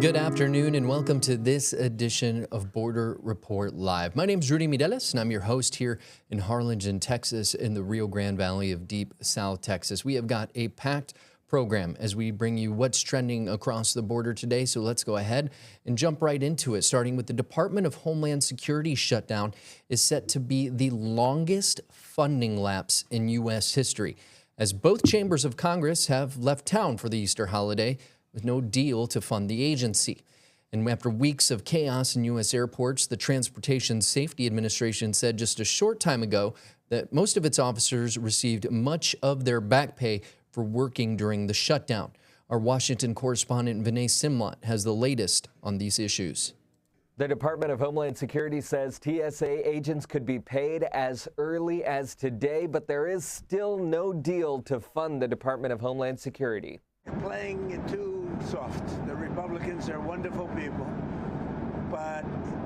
Good afternoon and welcome to this edition of Border Report Live. My name is Rudy Mireles and I'm your host here in Harlingen, Texas, in the Rio Grande Valley of deep South Texas. We have got a packed program as we bring you what's trending across the border today. So let's go ahead and jump right into it, starting with the Department of Homeland Security shutdown is set to be the longest funding lapse in U.S. history, as both chambers of Congress have left town for the Easter holiday with no deal to fund the agency. And after weeks of chaos in U.S. airports, the Transportation Safety Administration said just a short time ago that most of its officers received much of their back pay for working during the shutdown. Our Washington correspondent Vinay Simlot has the latest on these issues. The Department of Homeland Security says TSA agents could be paid as early as today, but there is still no deal to fund the Department of Homeland Security. They're playing it too soft. The Republicans are wonderful people, but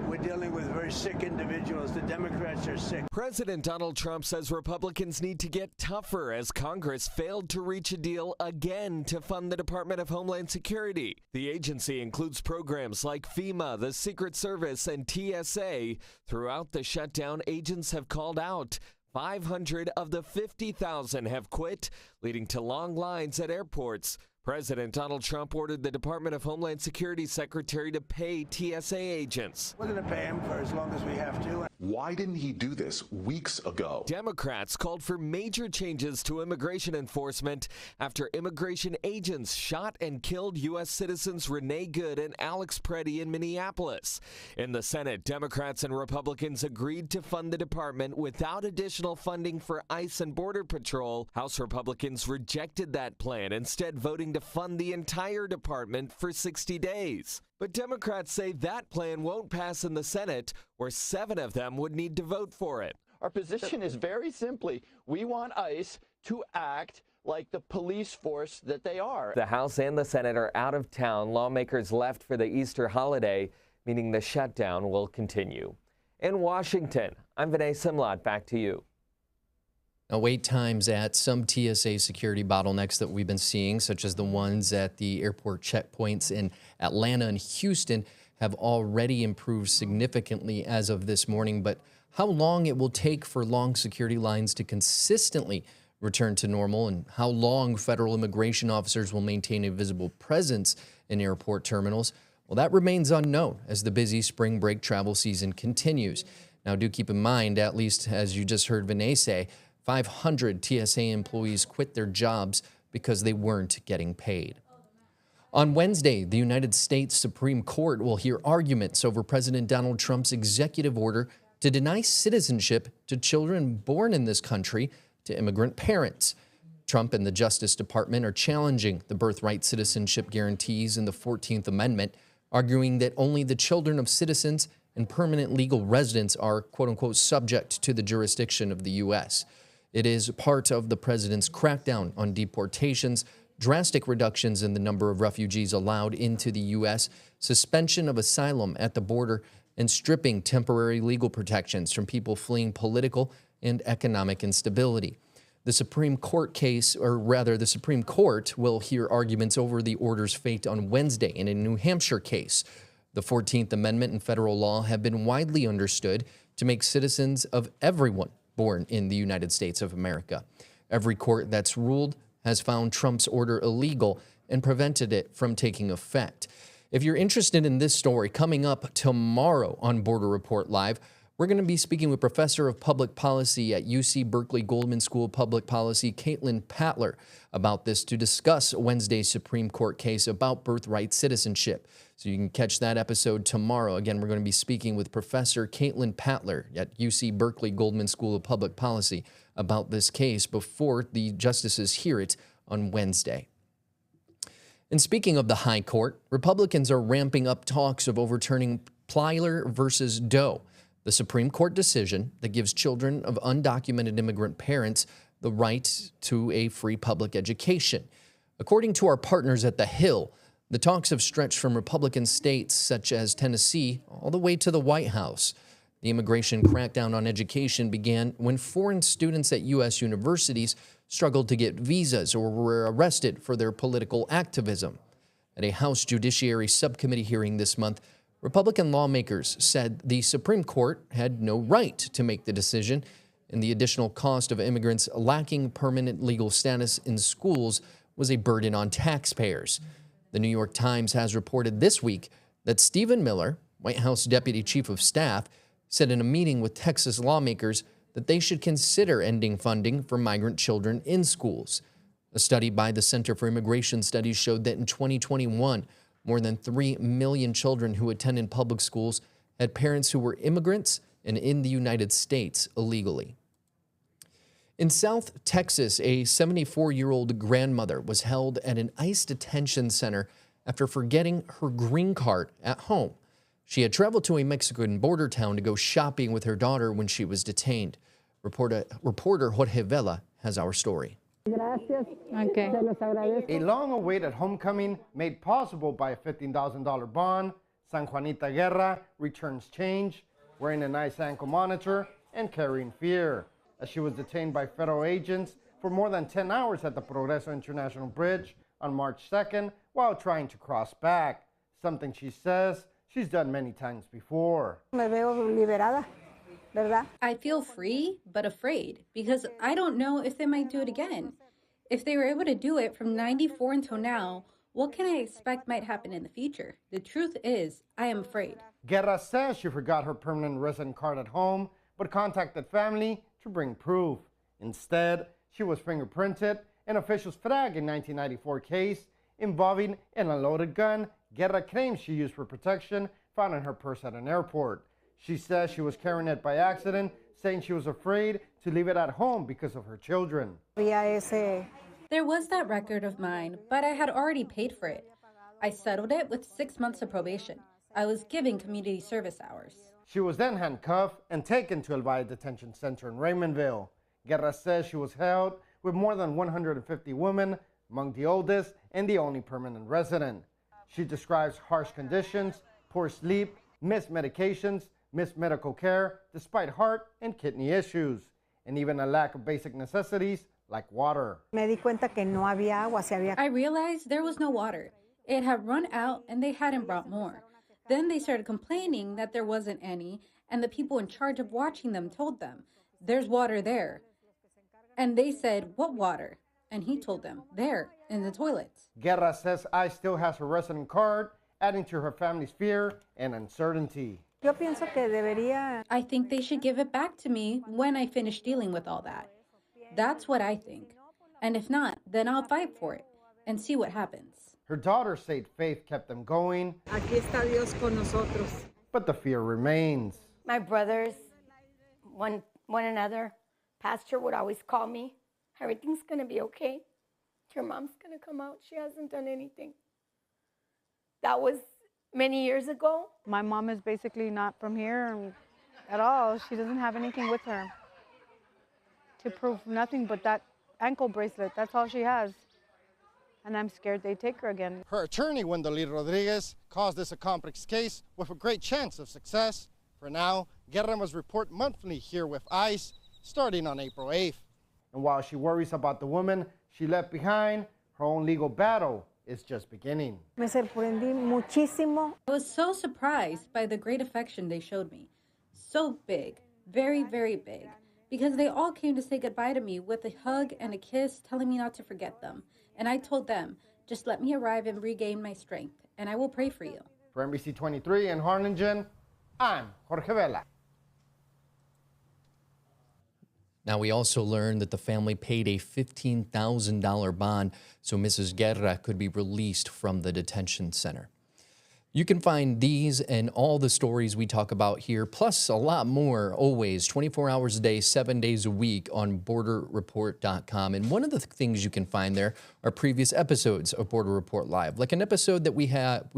we're dealing with very sick individuals. The Democrats are sick. President Donald Trump says Republicans need to get tougher as Congress failed to reach a deal again to fund the Department of Homeland Security. The agency includes programs like FEMA, the Secret Service, and TSA. Throughout the shutdown, agents have called out. 500 of the 50,000 have quit, leading to long lines at airports. President Donald Trump ordered the Department of Homeland Security Secretary to pay TSA agents. We're going to pay them for as long as we have to. Why didn't he do this weeks ago? Democrats called for major changes to immigration enforcement after immigration agents shot and killed U.S. citizens Renee Good and Alex Preddy in Minneapolis. In the Senate, Democrats and Republicans agreed to fund the department without additional funding for ICE and Border Patrol. House Republicans rejected that plan, instead voting to fund the entire department for 60 days. But Democrats say that plan won't pass in the Senate, where 7 of them would need to vote for it. Our position is very simply, we want ICE to act like the police force that they are. The House and the Senate are out of town. Lawmakers left for the Easter holiday, meaning the shutdown will continue. In Washington, I'm Vinay Simlot. Back to you. Now, wait times at some TSA security bottlenecks that we've been seeing, such as the ones at the airport checkpoints in Atlanta and Houston, have already improved significantly as of this morning. But how long it will take for long security lines to consistently return to normal, and how long federal immigration officers will maintain a visible presence in airport terminals, well, that remains unknown as the busy spring break travel season continues. Now, do keep in mind, at least as you just heard Vinay say, 500 TSA employees quit their jobs because they weren't getting paid. On Wednesday, the United States Supreme Court will hear arguments over President Donald Trump's executive order to deny citizenship to children born in this country to immigrant parents. Trump and the Justice Department are challenging the birthright citizenship guarantees in the 14th Amendment, arguing that only the children of citizens and permanent legal residents are, quote-unquote, subject to the jurisdiction of the U.S. It is part of the president's crackdown on deportations, drastic reductions in the number of refugees allowed into the U.S., suspension of asylum at the border, and stripping temporary legal protections from people fleeing political and economic instability. The Supreme Court the Supreme Court will hear arguments over the order's fate on Wednesday in a New Hampshire case. The 14th Amendment and federal law have been widely understood to make citizens of everyone born in the United States of America. Every court that's ruled has found Trump's order illegal and prevented it from taking effect. If you're interested in this story, coming up tomorrow on Border Report Live, we're going to be speaking with Professor of Public Policy at UC Berkeley Goldman School of Public Policy, Caitlin Patler, about this to discuss Wednesday's Supreme Court case about birthright citizenship. So you can catch that episode tomorrow. Again, we're going to be speaking with Professor Caitlin Patler at UC Berkeley Goldman School of Public Policy about this case before the justices hear it on Wednesday. And speaking of the High Court, Republicans are ramping up talks of overturning Plyler versus Doe, the Supreme Court decision that gives children of undocumented immigrant parents the right to a free public education. According to our partners at The Hill, the talks have stretched from Republican states such as Tennessee all the way to the White House. The immigration crackdown on education began when foreign students at U.S. universities struggled to get visas or were arrested for their political activism. At a House Judiciary Subcommittee hearing this month, Republican lawmakers said the Supreme Court had no right to make the decision, and the additional cost of immigrants lacking permanent legal status in schools was a burden on taxpayers. The New York Times has reported this week that Stephen Miller, White House Deputy Chief of Staff, said in a meeting with Texas lawmakers that they should consider ending funding for migrant children in schools. A study by the Center for Immigration Studies showed that in 2021, more than 3 million children who attended public schools had parents who were immigrants and in the United States illegally. In South Texas, a 74-year-old grandmother was held at an ICE detention center after forgetting her green card at home. She had traveled to a Mexican border town to go shopping with her daughter when she was detained. Reporter Jorge Vela has our story. Okay. A long-awaited homecoming made possible by a $15,000 bond. San Juanita Guerra returns change, wearing an ICE ankle monitor and carrying fear, as she was detained by federal agents for more than 10 hours at the Progreso International Bridge on March 2nd while trying to cross back, something she says she's done many times before. Me veo liberada, ¿verdad? I feel free, but afraid, because I don't know if they might do it again. If they were able to do it from 94 until now, what can I expect might happen in the future? The truth is, I am afraid. Guerra says she forgot her permanent resident card at home, but contacted family to bring proof. Instead, she was fingerprinted, and officials flagged a 1994 case involving an unloaded gun Guerra claims she used for protection found in her purse at an airport. She says she was carrying it by accident, saying she was afraid to leave it at home because of her children. There was that record of mine, but I had already paid for it. I settled it with 6 months of probation. I was given community service hours. She was then handcuffed and taken to El Valle Detention Center in Raymondville. Guerra says she was held with more than 150 women, among the oldest and the only permanent resident. She describes harsh conditions, poor sleep, missed medications, missed medical care, despite heart and kidney issues, and even a lack of basic necessities like water. Me di cuenta que no había agua, I realized there was no water. It had run out and they hadn't brought more. Then they started complaining that there wasn't any, and the people in charge of watching them told them, "There's water there." And they said, "What water?" And he told them, "There, in the toilets." Guerra says I still has her resident card, adding to her family's fear and uncertainty. Yo pienso que debería. I think they should give it back to me when I finish dealing with all that. That's what I think. And if not, then I'll fight for it and see what happens. Her daughter said faith kept them going, Aquí está Dios con nosotros. but the fear remains. My brothers, one another, pastor would always call me. Everything's going to be okay. Your mom's going to come out. She hasn't done anything. That was many years ago. My mom is basically not from here at all. She doesn't have anything with her to prove nothing but that ankle bracelet. That's all she has. And I'm scared they take her again. Her attorney, Wendolita Rodriguez, calls this a complex case with a great chance of success. For now, Guerra must report monthly here with ICE starting on April 8th. And while she worries about the woman she left behind, her own legal battle is just beginning. Me sorprendí muchísimo. I was so surprised by the great affection they showed me. So big, very, very big. Because they all came to say goodbye to me with a hug and a kiss, telling me not to forget them. And I told them, just let me arrive and regain my strength, and I will pray for you. For NBC 23 in Harlingen, I'm Jorge Vela. Now, we also learned that the family paid a $15,000 bond so Mrs. Guerra could be released from the detention center. You can find these and all the stories we talk about here, plus a lot more, always 24 hours a day, 7 days a week on borderreport.com. And one of the things you can find there are previous episodes of Border Report Live, like an episode that we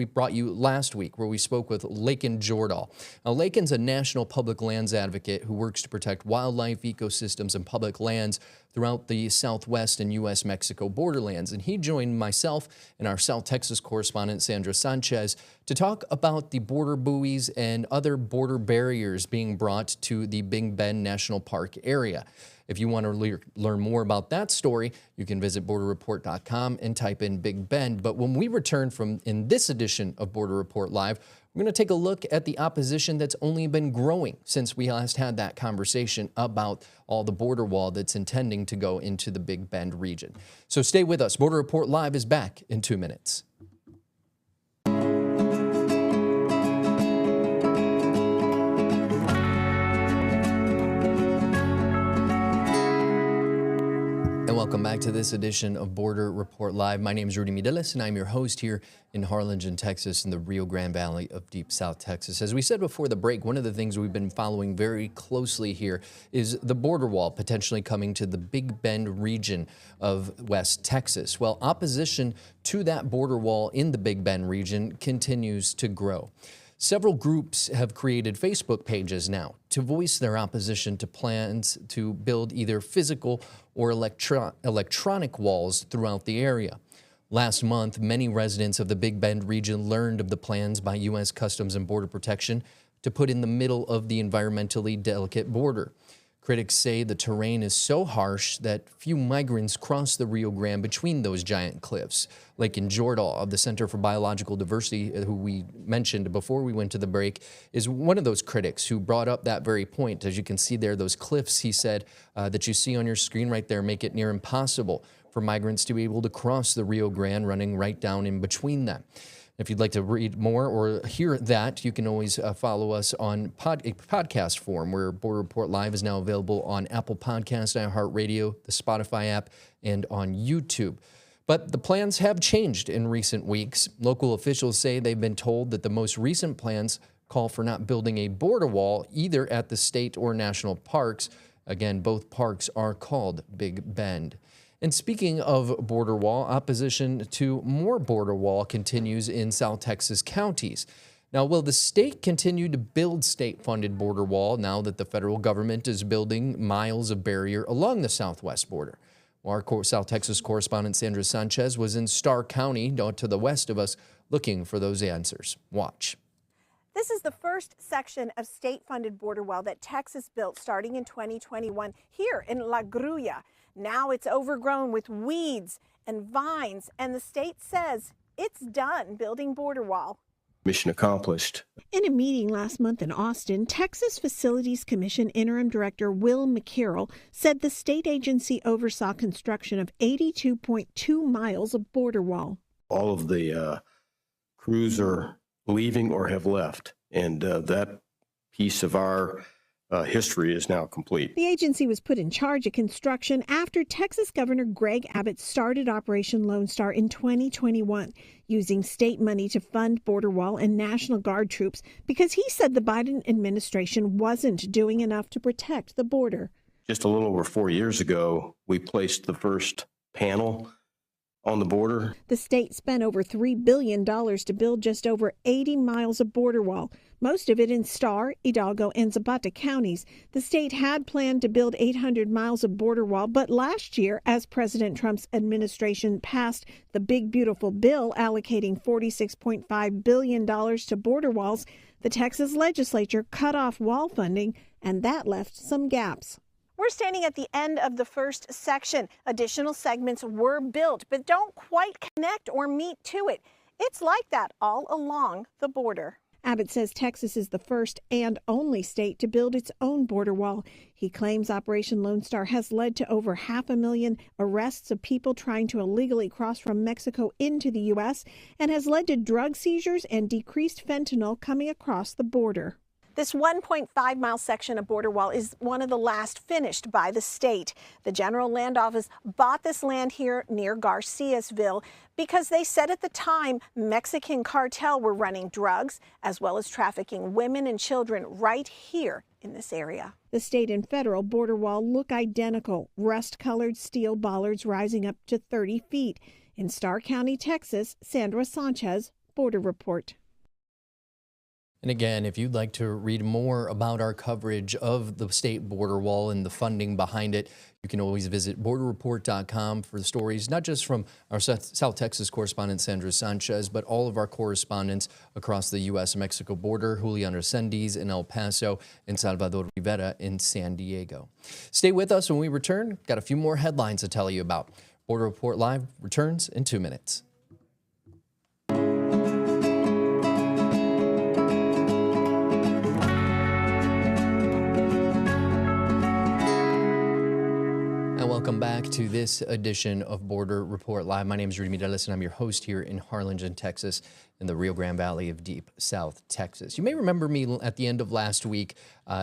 brought you last week where we spoke with Lakin Jordahl. Now, Lakin's a national public lands advocate who works to protect wildlife, ecosystems, and public lands throughout the Southwest and U.S.-Mexico borderlands. And he joined myself and our South Texas correspondent, Sandra Sanchez, to talk about the border buoys and other border barriers being brought to the Big Bend National Park area. If you want to learn more about that story, you can visit borderreport.com and type in Big Bend. But when we return from in this edition of Border Report Live, we're going to take a look at the opposition that's only been growing since we last had that conversation about all the border wall that's intending to go into the Big Bend region. So stay with us. Border Report Live is back in 2 minutes. Welcome back to this edition of Border Report Live. My name is Rudy Mireles, and I'm your host here in Harlingen, Texas, in the Rio Grande Valley of Deep South Texas. As we said before the break, one of the things we've been following very closely here is the border wall potentially coming to the Big Bend region of West Texas. Well, opposition to that border wall in the Big Bend region continues to grow. Several groups have created Facebook pages now to voice their opposition to plans to build either physical or electronic walls throughout the area. Last month, many residents of the Big Bend region learned of the plans by U.S. Customs and Border Protection to put in the middle of the environmentally delicate border. Critics say the terrain is so harsh that few migrants cross the Rio Grande between those giant cliffs. Lakin Jordahl of the Center for Biological Diversity, who we mentioned before we went to the break, is one of those critics who brought up that very point. As you can see there, those cliffs, he said, that you see on your screen right there make it near impossible for migrants to be able to cross the Rio Grande running right down in between them. If you'd like to read more or hear that, you can always follow us on podcast form, where Border Report Live is now available on Apple Podcasts, iHeartRadio, the Spotify app, and on YouTube. But the plans have changed in recent weeks. Local officials say they've been told that the most recent plans call for not building a border wall either at the state or national parks. Again, both parks are called Big Bend. And speaking of border wall, opposition to more border wall continues in South Texas counties. Now, will the state continue to build state-funded border wall now that the federal government is building miles of barrier along the southwest border? Well, our South Texas correspondent Sandra Sanchez was in Starr County, to the west of us, looking for those answers. Watch. This is the first section of state-funded border wall that Texas built starting in 2021 here in La Grulla. Now it's overgrown with weeds and vines, and the state says it's done building border wall. Mission accomplished. In a meeting last month in Austin, Texas Facilities Commission Interim Director Will McCarroll said the state agency oversaw construction of 82.2 miles of border wall. All of the crews are leaving or have left, and that piece of our history is now complete. The agency was put in charge of construction after Texas Governor Greg Abbott started Operation Lone Star in 2021, using state money to fund border wall and National Guard troops because he said the Biden administration wasn't doing enough to protect the border. Just a little over 4 years ago, we placed the first panel on the border. The state spent over $3 billion to build just over 80 miles of border wall, most of it in Starr, Hidalgo, and Zapata counties. The state had planned to build 800 miles of border wall, but last year, as President Trump's administration passed the Big Beautiful Bill allocating $46.5 billion to border walls, the Texas legislature cut off wall funding, and that left some gaps. We're standing at the end of the first section. Additional segments were built, but don't quite connect or meet to it. It's like that all along the border. Abbott says Texas is the first and only state to build its own border wall. He claims Operation Lone Star has led to over 500,000 arrests of people trying to illegally cross from Mexico into the U.S. and has led to drug seizures and decreased fentanyl coming across the border. This 1.5-mile section of border wall is one of the last finished by the state. The General Land Office bought this land here near Garciasville because they said at the time Mexican cartel were running drugs as well as trafficking women and children right here in this area. The state and federal border wall look identical, rust-colored steel bollards rising up to 30 feet. In Starr County, Texas, Sandra Sanchez, Border Report. And again, if you'd like to read more about our coverage of the state border wall and the funding behind it, you can always visit borderreport.com for the stories, not just from our South Texas correspondent Sandra Sanchez, but all of our correspondents across the U.S.-Mexico border, Julian Resendiz in El Paso and Salvador Rivera in San Diego. Stay with us when we return. Got a few more headlines to tell you about. Border Report Live returns in 2 minutes. Welcome back to this edition of Border Report Live. My name is Rudy Mireles, and I'm your host here in Harlingen, Texas, in the Rio Grande Valley of deep South Texas. You may remember me at the end of last week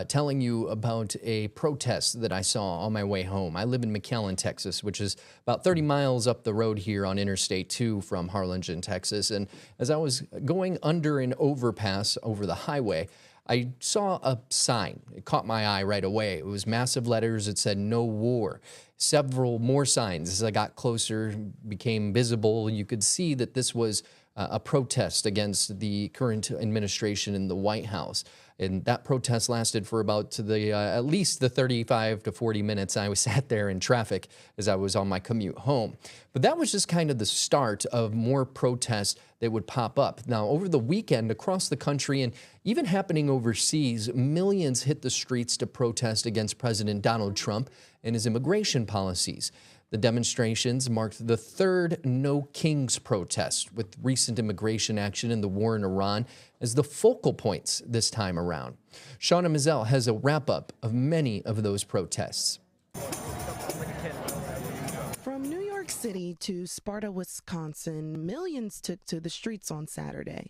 telling you about a protest that I saw on my way home. I live in McAllen, Texas, which is about 30 miles up the road here on Interstate 2 from Harlingen, Texas. And as I was going under an overpass over the highway, I saw a sign. It caught my eye right away. It was massive letters. It said, "No war." Several more signs as I got closer became visible. You could see that this was a protest against the current administration in the White House. And that protest lasted for about at least the 35 to 40 minutes I was sat there in traffic as I was on my commute home. But that was just kind of the start of more protests that would pop up. Now, over the weekend across the country and even happening overseas, millions hit the streets to protest against President Donald Trump and his immigration policies. The demonstrations marked the third No Kings protest, with recent immigration action and the war in Iran as the focal points this time around. Shauna Mizell has a wrap-up of many of those protests. From New York City to Sparta, Wisconsin, millions took to the streets on Saturday,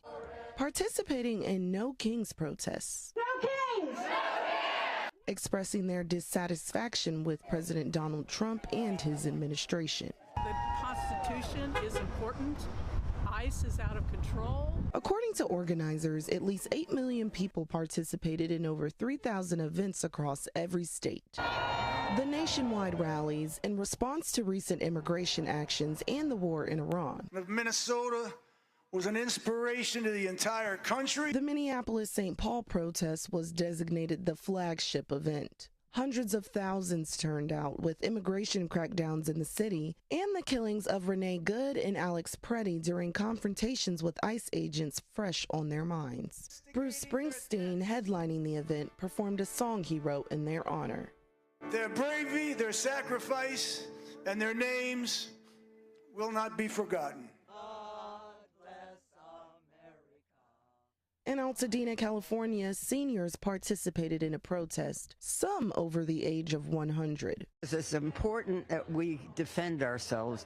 participating in No Kings protests. No Kings! Expressing their dissatisfaction with President Donald Trump and his administration. The Constitution is important. ICE is out of control. According to organizers, at least 8 million people participated in over 3,000 events across every state. The nationwide rallies in response to recent immigration actions and the war in Iran. Minnesota was an inspiration to the entire country. The Minneapolis-St. Paul protest was designated the flagship event. Hundreds of thousands turned out with immigration crackdowns in the city and the killings of Renee Good and Alex Preddy during confrontations with ICE agents fresh on their minds. Bruce Springsteen, headlining the event, performed a song he wrote in their honor. Their bravery, their sacrifice, and their names will not be forgotten. In Altadena, California, seniors participated in a protest, some over the age of 100. It's important that we defend ourselves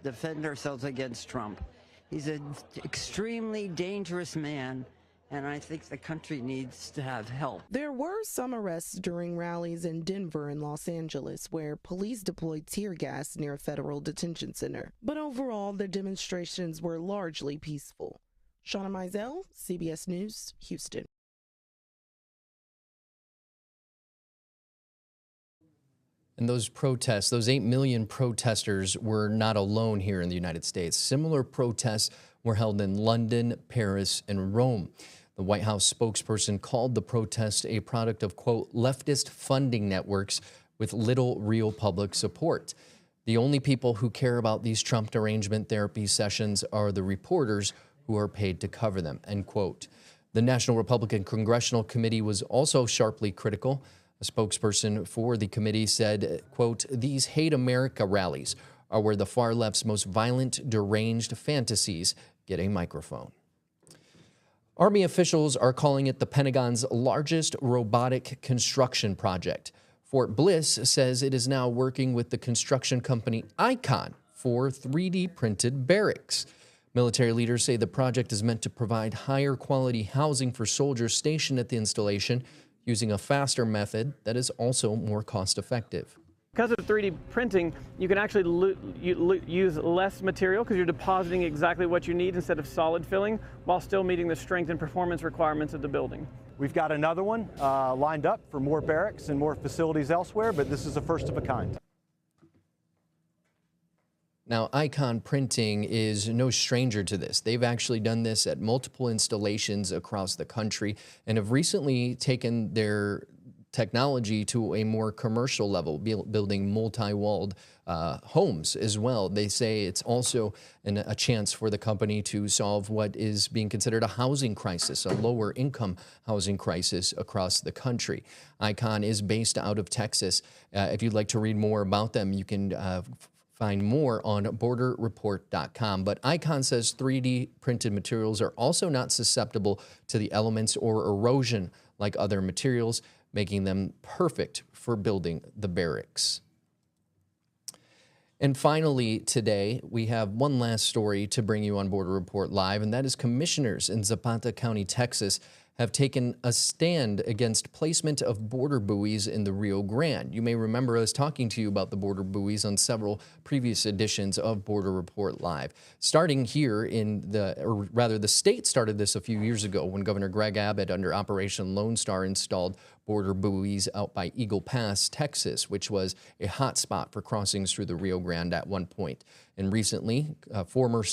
against Trump. He's an extremely dangerous man, and I think the country needs to have help. There were some arrests during rallies in Denver and Los Angeles, where police deployed tear gas near a federal detention center. But overall, the demonstrations were largely peaceful. Shauna Mizell, CBS News, Houston. And those protests, those 8 million protesters were not alone here in the United States. Similar protests were held in London, Paris, and Rome. The White House spokesperson called the protest a product of, quote, leftist funding networks with little real public support. The only people who care about these Trump derangement therapy sessions are the reporters who are paid to cover them, end quote. The National Republican Congressional Committee was also sharply critical. A spokesperson for the committee said, quote, these hate America rallies are where the far left's most violent, deranged fantasies get a microphone. Army officials are calling it the Pentagon's largest robotic construction project. Fort Bliss says it is now working with the construction company Icon for 3D printed barracks. Military leaders say the project is meant to provide higher quality housing for soldiers stationed at the installation using a faster method that is also more cost effective. Because of 3D printing, you can actually use less material because you're depositing exactly what you need instead of solid filling while still meeting the strength and performance requirements of the building. We've got another one lined up for more barracks and more facilities elsewhere, but this is a first of a kind. Now, Icon Printing is no stranger to this. They've actually done this at multiple installations across the country and have recently taken their technology to a more commercial level, building multi-walled homes as well. They say it's also a chance for the company to solve what is being considered a housing crisis, a lower income housing crisis across the country. Icon is based out of Texas. If you'd like to read more about them, you can find more on borderreport.com. But Icon says 3D printed materials are also not susceptible to the elements or erosion like other materials, making them perfect for building the barracks. And finally, today, we have one last story to bring you on Border Report Live, and that is commissioners in Zapata County, Texas, have taken a stand against placement of border buoys in the Rio Grande. You may remember us talking to you about the border buoys on several previous editions of Border Report Live. Starting here the state started this a few years ago when Governor Greg Abbott, under Operation Lone Star, installed border buoys out by Eagle Pass, Texas, which was a hot spot for crossings through the Rio Grande at one point. And recently, former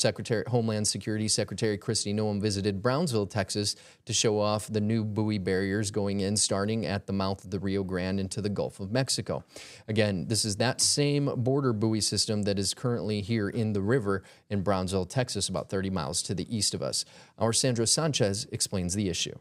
Homeland Security Secretary Kristi Noem visited Brownsville, Texas, to show off the new buoy barriers going in, starting at the mouth of the Rio Grande into the Gulf of Mexico. Again, this is that same border buoy system that is currently here in the river in Brownsville, Texas, about 30 miles to the east of us. Our Sandra Sanchez explains the issue.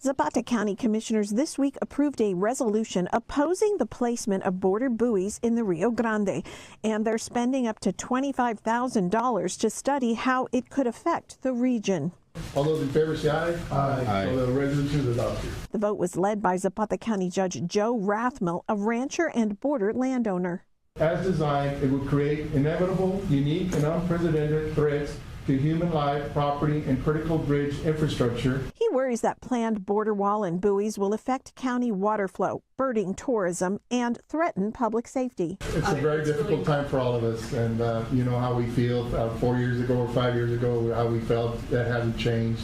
Zapata County commissioners this week approved a resolution opposing the placement of border buoys in the Rio Grande, and they're spending up to $25,000 to study how it could affect the region. All those in favor say aye. Aye. So the resolution is adopted. The vote was led by Zapata County Judge Joe Rathmill, a rancher and border landowner. As designed, it would create inevitable, unique, and unprecedented threats to human life, property, and critical bridge infrastructure. He worries that planned border wall and buoys will affect county water flow, birding tourism, and threaten public safety. It's a very difficult time for all of us, and you know how we feel 4 years ago or 5 years ago, how we felt. That hasn't changed.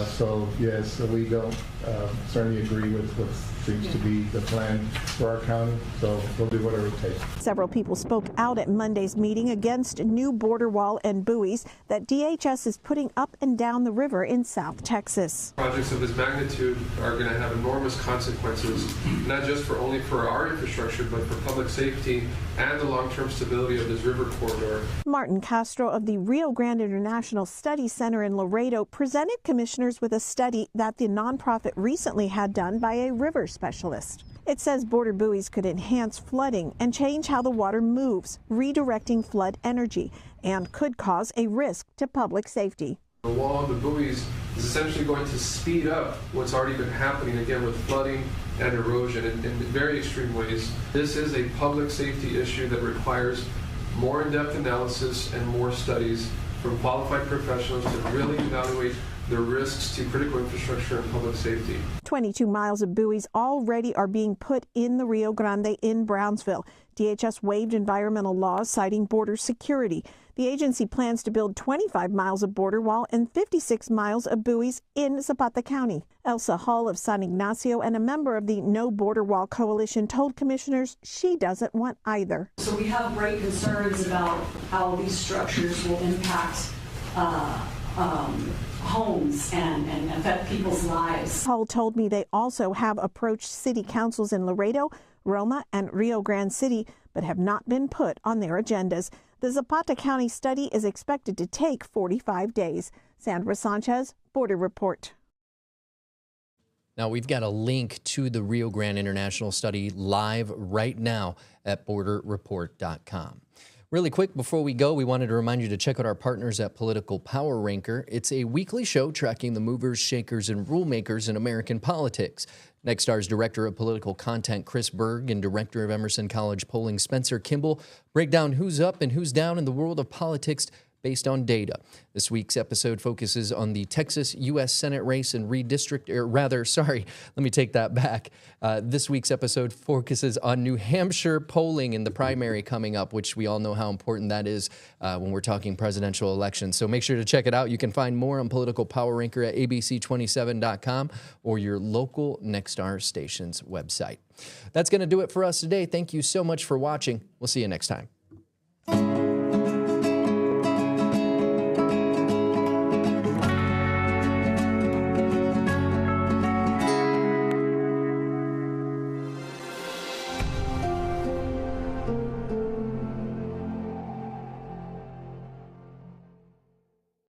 So yes, we don't certainly agree with what seems to be the plan for our county, so we'll do whatever it takes. Several people spoke out at Monday's meeting against new border wall and buoys that DHS is putting up and down the river in South Texas. Projects of this magnitude are going to have enormous consequences, not just only for our infrastructure, but for public safety and the long-term stability of this river corridor. Martin Castro of the Rio Grande International Study Center in Laredo presented commissioners with a study that the nonprofit recently had done by a river specialist. It says border buoys could enhance flooding and change how the water moves, redirecting flood energy, and could cause a risk to public safety. The wall and the buoys is essentially going to speed up what's already been happening, again, with flooding and erosion in very extreme ways. This is a public safety issue that requires more in-depth analysis and more studies from qualified professionals to really evaluate the risks to critical infrastructure and public safety. 22 miles of buoys already are being put in the Rio Grande in Brownsville. DHS waived environmental laws citing border security. The agency plans to build 25 miles of border wall and 56 miles of buoys in Zapata County. Elsa Hall of San Ignacio and a member of the No Border Wall Coalition told commissioners she doesn't want either. So we have great concerns about how these structures will impact homes and affect people's lives. Hall told me they also have approached city councils in Laredo, Roma, and Rio Grande City, but have not been put on their agendas. The Zapata County study is expected to take 45 days. Sandra Sanchez, Border Report. Now, we've got a link to the Rio Grande International Study live right now at borderreport.com. Really quick, before we go, we wanted to remind you to check out our partners at Political Power Ranker. It's a weekly show tracking the movers, shakers, and rule makers in American politics. Nexstar's Director of Political Content, Chris Berg, and Director of Emerson College Polling, Spencer Kimball, break down who's up and who's down in the world of politics based on data. This week's episode focuses on the Texas U.S. Senate race and This week's episode focuses on New Hampshire polling in the primary coming up, which we all know how important that is when we're talking presidential elections. So make sure to check it out. You can find more on Political Power Ranker at abc27.com or your local Nexstar station's website. That's going to do it for us today. Thank you so much for watching. We'll see you next time.